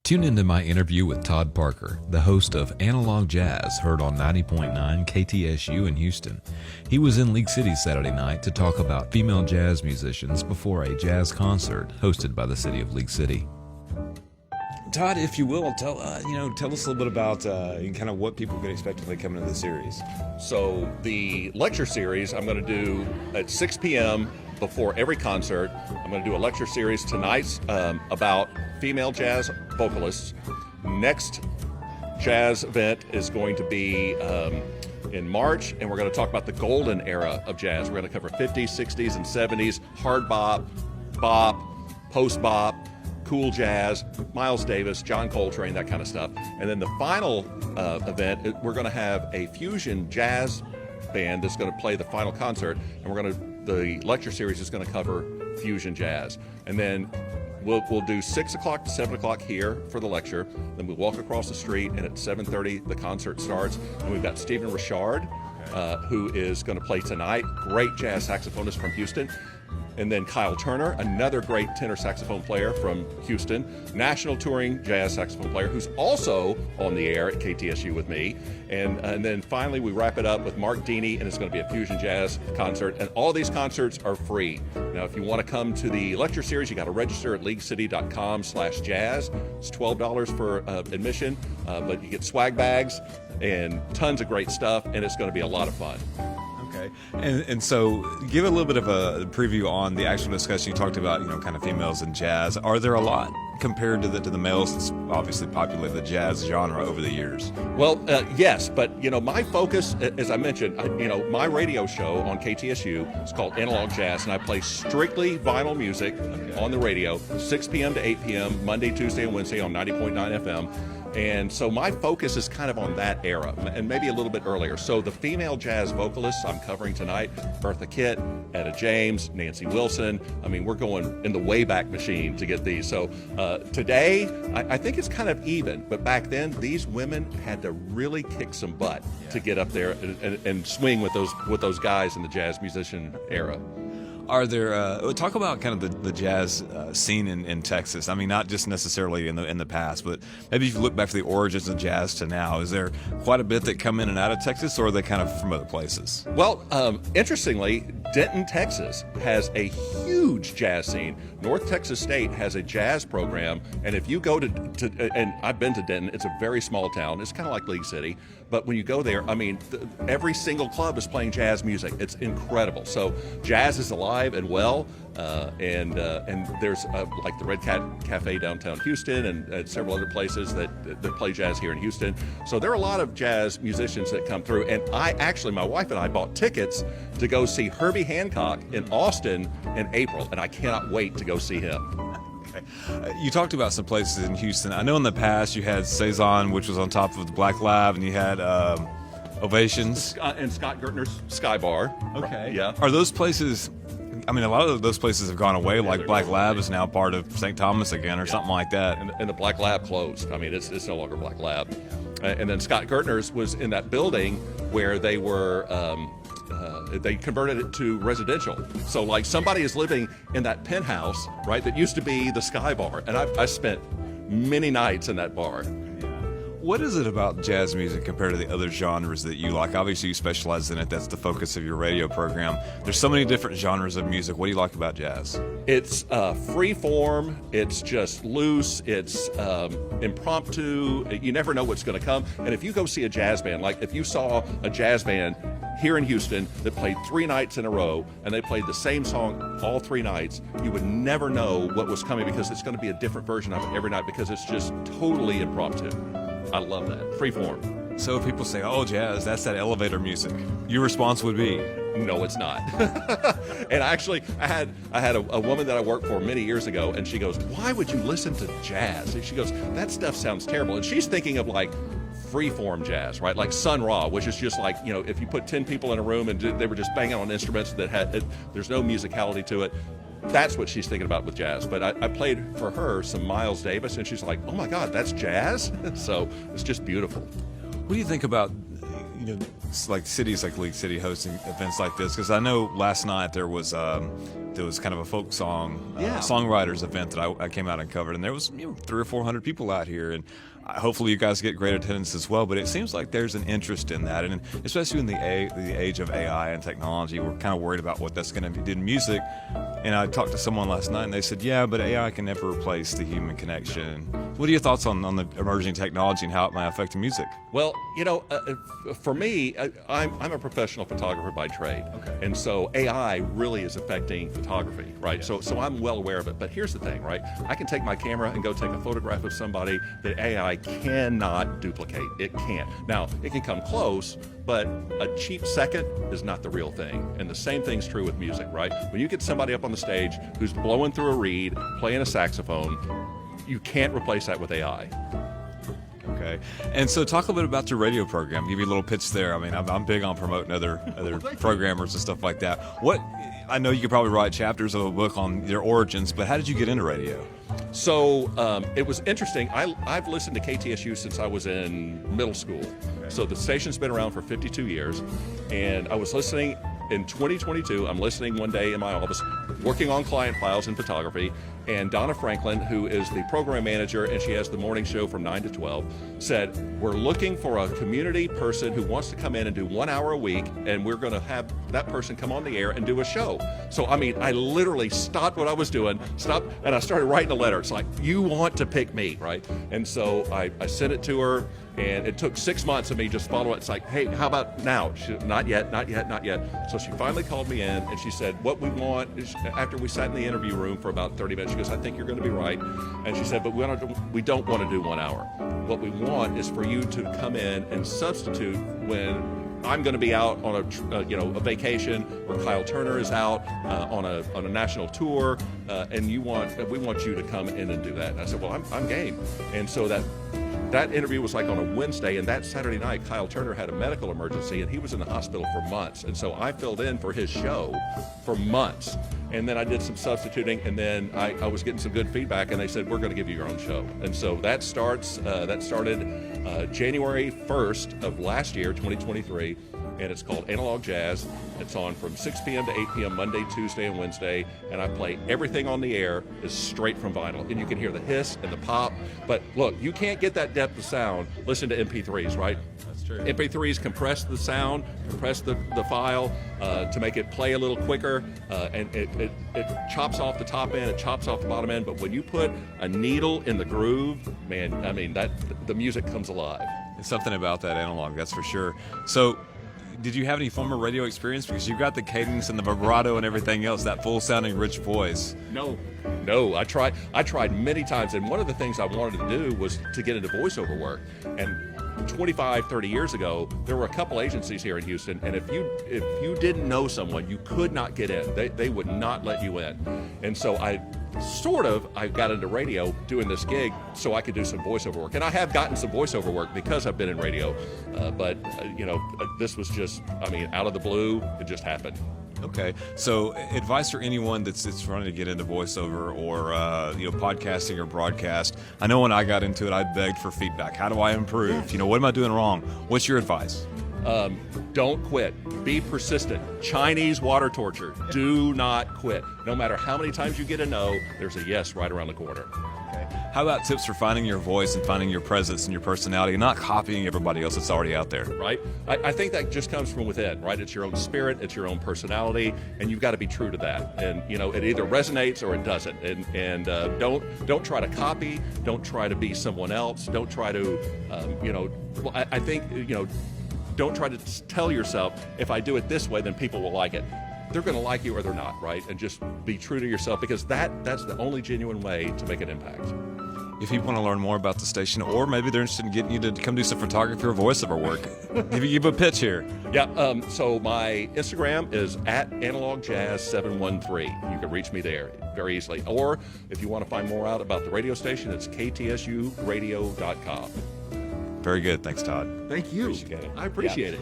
Tune into my interview with Todd Parker, the host of Analog Jazz, heard on 90.9 KTSU in Houston. He was in League City Saturday night to talk about female jazz musicians before a jazz concert hosted by the city of League City. Todd, if you will, tell us a little bit about kind of what people can expect when they come into the series. So the lecture series I'm going to do at 6 p.m. before every concert. I'm going to do a lecture series tonight about female jazz vocalists. Next jazz event is going to be in March, and we're going to talk about the golden era of jazz. We're going to cover 50s, 60s, and 70s, hard bop, bop, post bop, cool jazz, Miles Davis, John Coltrane, that kind of stuff. And then the final event, we're going to have a fusion jazz band that's going to play the final concert, and the lecture series is going to cover fusion jazz. And then we'll do 6 o'clock to 7 o'clock here for the lecture. Then we walk across the street, and at 7:30 the concert starts. And we've got Stephen Richard, who is going to play tonight. Great jazz saxophonist from Houston. And then Kyle Turner, another great tenor saxophone player from Houston, national touring jazz saxophone player who's also on the air at KTSU with me. And then finally we wrap it up with Mark Deeney, and it's going to be a fusion jazz concert. And all these concerts are free. Now, if you want to come to the lecture series, you got to register at leaguecity.com/jazz. It's $12 for admission, but you get swag bags and tons of great stuff, and it's going to be a lot of fun. Okay. And so give a little bit of a preview on the actual discussion. You talked about, kind of females in jazz. Are there a lot compared to the males that's obviously populated the jazz genre over the years? Well, yes, but, my focus, as I mentioned, my radio show on KTSU is called Analog Jazz, and I play strictly vinyl music on the radio, 6 p.m. to 8 p.m., Monday, Tuesday, and Wednesday on 90.9 FM. And so my focus is kind of on that era, and maybe a little bit earlier. So the female jazz vocalists I'm covering tonight, Bertha Kitt, Etta James, Nancy Wilson. I mean, we're going in the Wayback Machine to get these. So today, I think it's kind of even. But back then, these women had to really kick some butt to get up there and swing with those guys in the jazz musician era. Are there talk about kind of the jazz scene in Texas? I mean, not just necessarily in the past, but maybe if you look back to the origins of jazz to now, is there quite a bit that come in and out of Texas, or are they kind of from other places? Well, interestingly, Denton, Texas has a huge jazz scene. North Texas State has a jazz program, and if you go to and I've been to Denton, it's a very small town. It's kind of like League City, but when you go there, I mean, every single club is playing jazz music. It's incredible. So jazz is alive and well, and there's like the Red Cat Cafe downtown Houston, and several other places that play jazz here in Houston. So there are a lot of jazz musicians that come through, and my wife and I bought tickets to go see Herbie Hancock in Austin in April, and I cannot wait to go see him. You talked about some places in Houston. I know in the past you had Cezanne, which was on top of the Black Lab, and you had Ovations. And Scott Gertner's Sky Bar. Okay. Yeah. Are those places, I mean, a lot of those places have gone away, like Black Lab is now part of St. Thomas again or something like that. And the Black Lab closed. I mean, it's no longer Black Lab. And then Scott Gertner's was in that building where they were, they converted it to residential. So like somebody is living in that penthouse, right, that used to be the Sky Bar. And I spent many nights in that bar. What is it about jazz music compared to the other genres that you like? Obviously, you specialize in it. That's the focus of your radio program. There's so many different genres of music. What do you like about jazz? It's free form. It's just loose. It's impromptu. You never know what's going to come. And if you go see a jazz band, like if you saw a jazz band here in Houston that played 3 nights in a row, and they played the same song all 3 nights, you would never know what was coming, because it's going to be a different version of it every night, because it's just totally impromptu. I love that. Free form. So if people say, oh, jazz, that's that elevator music, your response would be? No, it's not. And actually, I had a woman that I worked for many years ago, and she goes, why would you listen to jazz? And she goes, that stuff sounds terrible. And she's thinking of like free-form jazz, right? Like Sun Ra, which is just like, if you put 10 people in a room and they were just banging on instruments that there's no musicality to it. That's what she's thinking about with jazz. But I played for her some Miles Davis, and she's like, oh my God, that's jazz? So it's just beautiful. What do you think about, like cities like League City hosting events like this? Because I know last night there was there was kind of a folk song Yeah. songwriters event that I came out and covered, and there was 300 or 400 people out here, and hopefully you guys get great attendance as well. But it seems like there's an interest in that, and especially in the age of AI and technology, we're kind of worried about what that's going to do in music. And I talked to someone last night, and they said, yeah, but AI can never replace the human connection. What are your thoughts on the emerging technology and how it might affect music? Well, for me, I'm a professional photographer by trade, and so AI really is affecting photography, right? So I'm well aware of it. But here's the thing, right? I can take my camera and go take a photograph of somebody that AI cannot duplicate. It can't. Now, it can come close, but a cheap second is not the real thing. And the same thing's true with music, right? When you get somebody up on the stage who's blowing through a reed, playing a saxophone, you can't replace that with AI. Okay, and so talk a little bit about your radio program. Give you a little pitch there. I mean, I'm big on promoting other programmers and stuff like that. I know you could probably write chapters of a book on your origins, but how did you get into radio? So it was interesting. I've listened to KTSU since I was in middle school. Okay. So the station's been around for 52 years, and I was listening in 2022. I'm listening one day in my office, working on client files in photography, and Donna Franklin, who is the program manager, and she has the morning show from 9 to 12, said, we're looking for a community person who wants to come in and do 1 hour a week, and we're going to have that person come on the air and do a show. So, I mean, I literally stopped what I was doing, and I started writing a letter. It's like, you want to pick me, right? And so I sent it to her, and it took 6 months of me just following it. It's like, hey, how about now? She said, not yet, not yet, not yet. So she finally called me in, and she said, what we want is, after we sat in the interview room for about 30 minutes, she goes, I think you're going to be right. And she said, but we don't want to do 1 hour. What we want is for you to come in and substitute when I'm going to be out on a vacation, or Kyle Turner is out on a national tour, and we want you to come in and do that. And I said, well, I'm game. And so that interview was like on a Wednesday, and that Saturday night, Kyle Turner had a medical emergency, and he was in the hospital for months. And so I filled in for his show for months. And then I did some substituting, and then I was getting some good feedback, and they said, we're going to give you your own show. And so that started January 1st of last year, 2023, and it's called Analog Jazz. It's on from 6 p.m. to 8 p.m. Monday, Tuesday, and Wednesday, and I play everything on the air is straight from vinyl, and you can hear the hiss and the pop. But look, you can't get that depth of sound. Listen to MP3s, right? That's true. MP3s compress the sound, compress the file to make it play a little quicker, and it chops off the top end, it chops off the bottom end. But when you put a needle in the groove, man, I mean, the music comes alive. It's something about that analog, that's for sure. So, did you have any former radio experience? Because you've got the cadence and the vibrato and everything else, that full-sounding, rich voice. No. I tried many times, and one of the things I wanted to do was to get into voiceover work. And 25, 30 years ago, there were a couple agencies here in Houston, and if you didn't know someone, you could not get in. They would not let you in. And so I got into radio doing this gig so I could do some voiceover work. And I have gotten some voiceover work because I've been in radio. But this was just, out of the blue, it just happened. Okay, so advice for anyone that's trying to get into voiceover or podcasting or broadcast. I know when I got into it, I begged for feedback. How do I improve? What am I doing wrong? What's your advice? Don't quit. Be persistent. Chinese water torture. Do not quit. No matter how many times you get a no, there's a yes right around the corner. Okay. How about tips for finding your voice and finding your presence and your personality and not copying everybody else that's already out there? Right. I think that just comes from within, right? It's your own spirit, it's your own personality, and you've got to be true to that. And, it either resonates or it doesn't. And don't try to copy. Don't try to be someone else. Don't try to, I think, don't try to tell yourself, if I do it this way, then people will like it. They're going to like you or they're not, right? And just be true to yourself, because that's the only genuine way to make an impact. If people want to learn more about the station, or maybe they're interested in getting you to come do some photography or voiceover work, give a pitch here. Yeah, so my Instagram is @AnalogJazz713. You can reach me there very easily. Or if you want to find more out about the radio station, it's ktsuradio.com. Very good. Thanks, Todd. Thank you. Appreciate it. I appreciate it.